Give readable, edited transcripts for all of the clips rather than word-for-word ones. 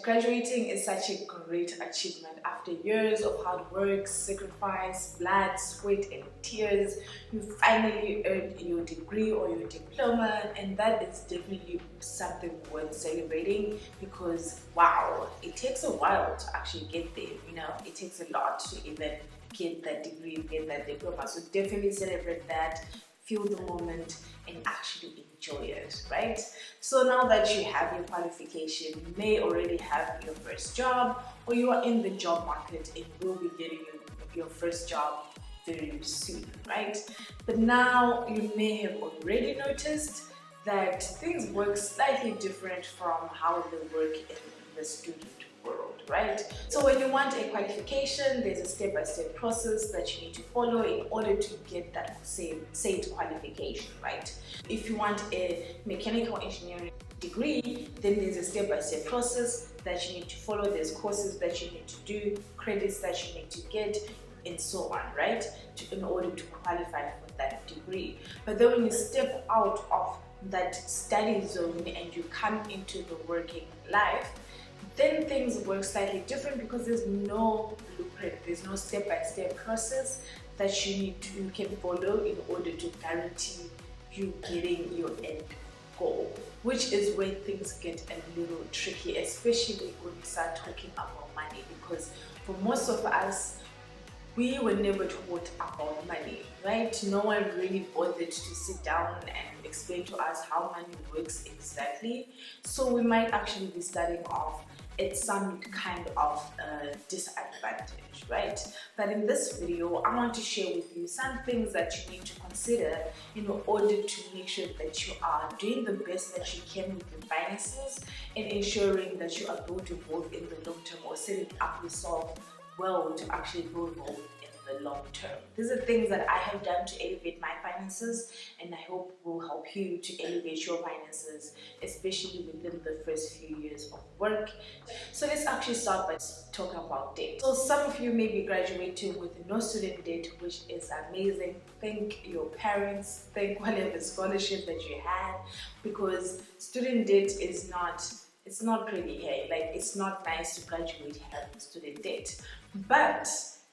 Graduating is such a great achievement. After years of hard work, sacrifice, blood, sweat and tears, you finally earned your degree or your diploma, and that is definitely something worth celebrating because wow, it takes a while to actually get there, you know, it takes a lot to even get that degree, get that diploma. So definitely celebrate that, feel the moment and actually enjoy it, right? So now that you have your qualification, you may already have your first job or you are in the job market and will be getting your first job very soon, right? But now you may have already noticed that things work slightly different from how they work in the student world, right? So when you want a qualification, there's a step-by-step process that you need to follow in order to get that said qualification, right? If you want a mechanical engineering degree, then there's a step-by-step process that you need to follow. There's courses that you need to do, credits that you need to get, and so on, right? In order to qualify for that degree. But then when you step out of that study zone and you come into the working life, then things work slightly different because there's no blueprint, there's no step-by-step process that you can follow in order to guarantee you getting your end goal, which is where things get a little tricky, especially when we start talking about money, because for most of us, we were never taught about money, right? No one really bothered to sit down and explain to us how money works exactly. So we might actually be starting off at some kind of disadvantage, right? But in this video, I want to share with you some things that you need to consider in order to make sure that you are doing the best that you can with your finances and ensuring that you are going to both in the long term or setting up yourself well to actually grow both in the long term. These are things that I have done to elevate my finances, and I hope will help you to elevate your finances, especially within the first few years of work. So let's actually start by talking about debt. So some of you may be graduating with no student debt, which is amazing. Thank your parents, thank whatever scholarship that you had, because student debt is not pretty, hey, like it's not nice to graduate having student debt. But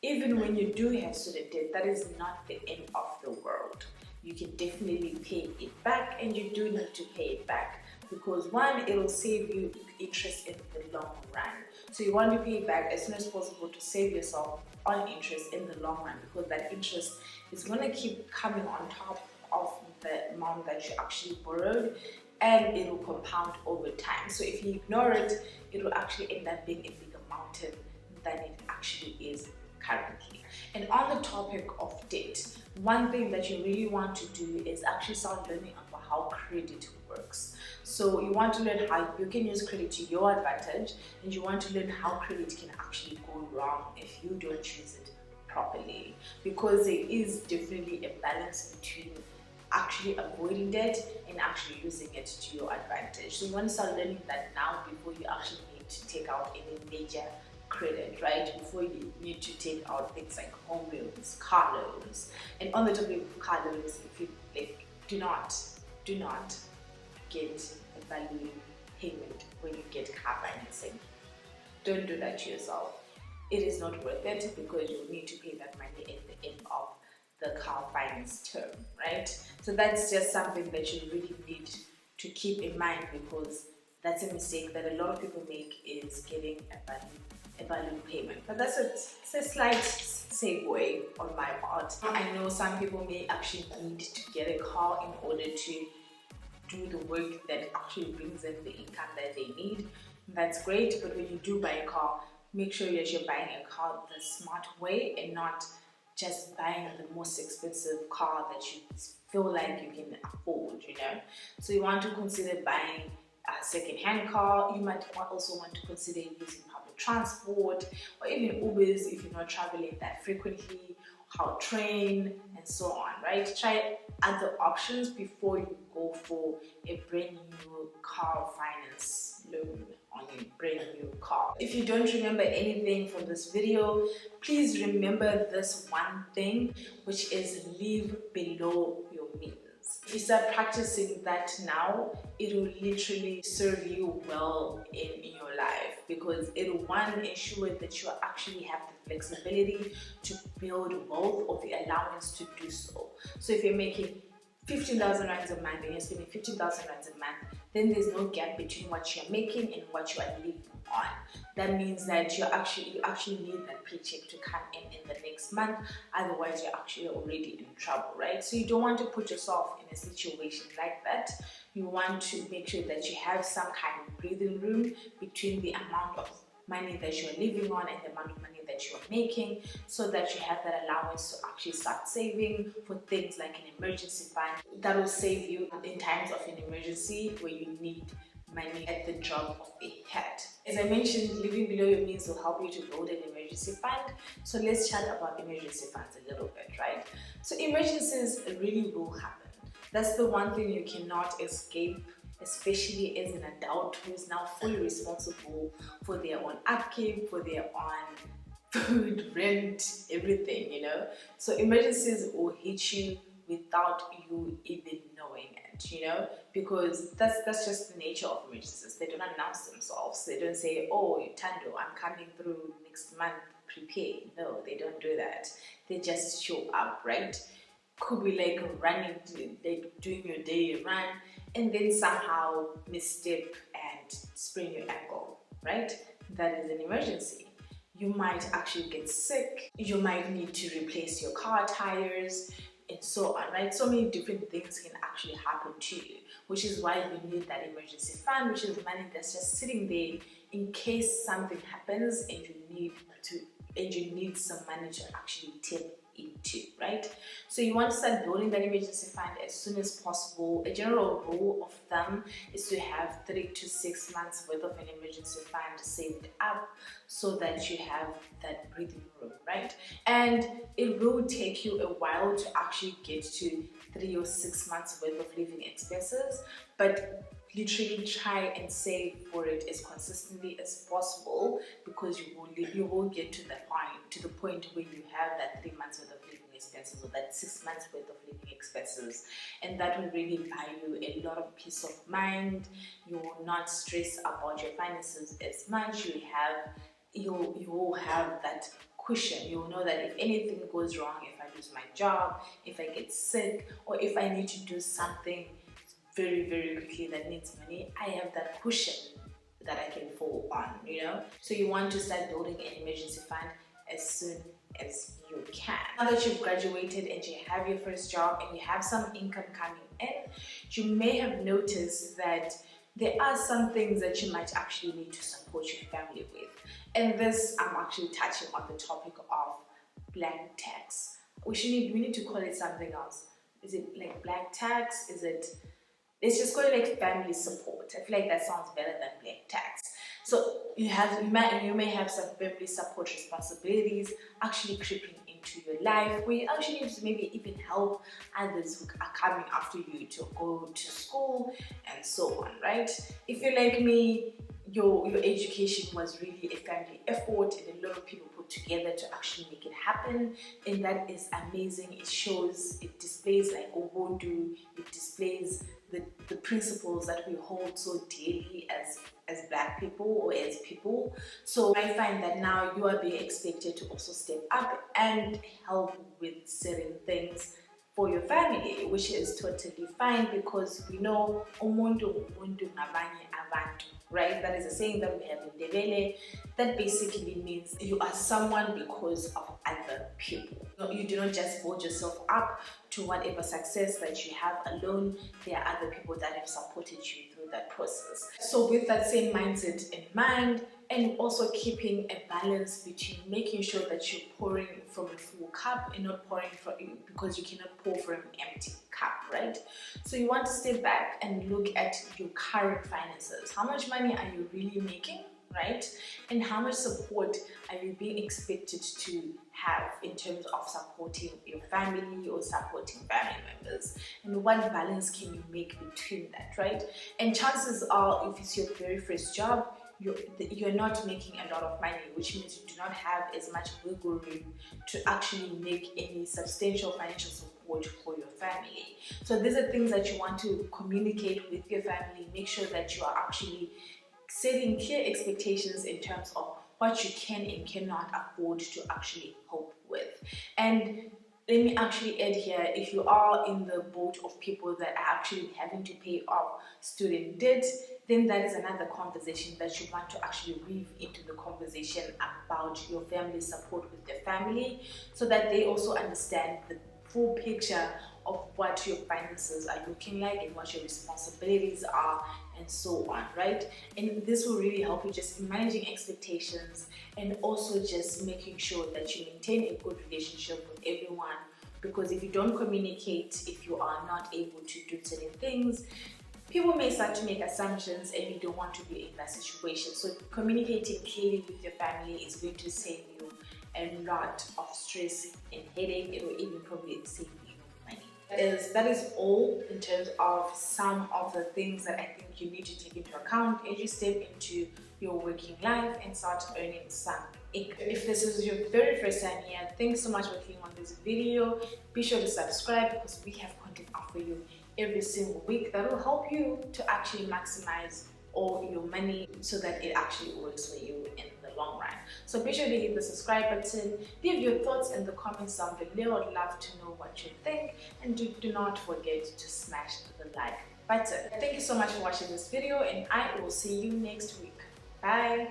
even when you do have student debt, that is not the end of the world. You can definitely pay it back, and you do need to pay it back because one, it will save you interest in the long run. So you want to pay it back as soon as possible to save yourself on interest in the long run, because that interest is going to keep coming on top of the amount that you actually borrowed, and it will compound over time. So if you ignore it, it will actually end up being a bigger mountain than it actually is currently. And on the topic of debt, one thing that you really want to do is actually start learning about how credit works. So you want to learn how you can use credit to your advantage, and you want to learn how credit can actually go wrong if you don't use it properly, because there is definitely a balance between actually avoiding debt and actually using it to your advantage. So you want to start learning that now before you actually need to take out any major credit, right? Before you need to take out things like home loans, car loans. And on the topic of car loans, if you do not get a balloon payment when you get car financing. Don't do that to yourself. It is not worth it because you need to pay that money at the end of the car finance term, right? So that's just something that you really need to keep in mind, because that's a mistake that a lot of people make, is getting a balloon payment. But that's it's a slight segue on my part. I know some people may actually need to get a car in order to do the work that actually brings in the income that they need. That's great, but when you do buy a car, make sure that you're buying a car the smart way and not just buying the most expensive car that you feel like you can afford, you know. So you want to consider buying a second-hand car. You might also want to consider using public transport or even Ubers if you're not traveling that frequently, how train and so on, right? Try other options before you go for a brand new car finance loan on your brand new car. If you don't remember anything from this video, please remember this one thing, which is live below your means. If you start practicing that now, it will literally serve you well in your life. because it will, one, ensure that you actually have the flexibility to build wealth or the allowance to do so. So if you're making 15,000 rands a month and you're spending 15,000 rands a month, then there's no gap between what you're making and what you are living on. That means that you actually need that paycheck to come in the next month, otherwise you're actually already in trouble, right? So you don't want to put yourself in a situation like that. You want to make sure that you have some kind of breathing room between the amount of money that you're living on and the amount of money that you're making, so that you have that allowance to actually start saving for things like an emergency fund that will save you in times of an emergency where you need money at the drop of a hat. As I mentioned, living below your means will help you to build an emergency fund. So let's chat about emergency funds a little bit, right? So emergencies really will happen. That's the one thing you cannot escape, especially as an adult who is now fully responsible for their own upkeep, for their own food, rent, everything, you know. So emergencies will hit you without you even knowing it, you know, because that's just the nature of emergencies. They don't announce themselves. They don't say, oh, Tando, I'm coming through next month, prepare. No, they don't do that. They just show up, right? Could be like running, like doing your daily run, and then somehow misstep and sprain your ankle, right? That is an emergency. You might actually get sick. You might need to replace your car tires, and so on, right? So many different things can actually happen to you, which is why you need that emergency fund, which is money that's just sitting there in case something happens and you need some money to actually tip into, right? So you want to start building that emergency fund as soon as possible. A general rule of thumb is to have 3 to 6 months worth of an emergency fund saved up so that you have that breathing room, right? And it will take you a while to actually get to 3 or 6 months worth of living expenses, but literally try and save for it as consistently as possible, because you will get to the point where you have that 3 months worth of living expenses or that 6 months worth of living expenses, and that will really buy you a lot of peace of mind. You will not stress about your finances as much. You will have that cushion. You will know that if anything goes wrong, if I lose my job, if I get sick, or if I need to do something very, very quickly that needs money, I have that cushion that I can fall on, you know. So you want to start building an emergency fund as soon as you can. Now that you've graduated and you have your first job and you have some income coming in, you may have noticed that there are some things that you might actually need to support your family with. And this, I'm actually touching on the topic of black tax. We need to call it something else. Is it like black tax? Is it, let's just call it like family support. I feel like that sounds better than black tax. So you may have some family support responsibilities actually creeping into your life, where you actually need to maybe even help others who are coming after you to go to school and so on, right? If you're like me, your education was really a family effort and a lot of people put together to actually make it happen, and that is amazing. It shows, it displays like Ubuntu, it displays the principles that we hold so dearly as black people or as people. So I find that now you are being expected to also step up and help with certain things for your family, which is totally fine, because we know umuntu ngabanye abantu, right? That is a saying that we have in Ndebele that basically means you are someone because of other people. You do not just build yourself up to whatever success that you have alone. There are other people that have supported you through that process. So with that same mindset in mind, and also keeping a balance between making sure that you're pouring from a full cup and not pouring from, because you cannot pour from an empty cup, right? So you want to step back and look at your current finances. How much money are you really making, right? And how much support are you being expected to have in terms of supporting your family or supporting family members? And what balance can you make between that, right? And chances are, if it's your very first job, you're not making a lot of money, which means you do not have as much wiggle room to actually make any substantial financial support for your family. So these are things that you want to communicate with your family. Make sure that you are actually setting clear expectations in terms of what you can and cannot afford to actually cope with. And let me actually add here, if you are in the boat of people that are actually having to pay off student debt, then that is another conversation that you want to actually weave into the conversation about your family support with their family, so that they also understand the full picture of what your finances are looking like and what your responsibilities are and so on, right? And this will really help you just in managing expectations and also just making sure that you maintain a good relationship with everyone, because if you don't communicate, if you are not able to do certain things, people may start to make assumptions and you don't want to be in that situation. So communicating clearly with your family is going to save you a lot of stress and headache. It will even probably save you money. That is all in terms of some of the things that I think you need to take into account as you step into your working life and start earning some income. If this is your very first time here, thanks so much for clicking on this video. Be sure to subscribe because we have content out for you every single week that will help you to actually maximize all your money so that it actually works for you in the long run. So be sure to hit the subscribe button, leave your thoughts in the comments down below. I'd love to know what you think, and do not forget to smash the like button. Thank you so much for watching this video, and I will see you next week. Bye.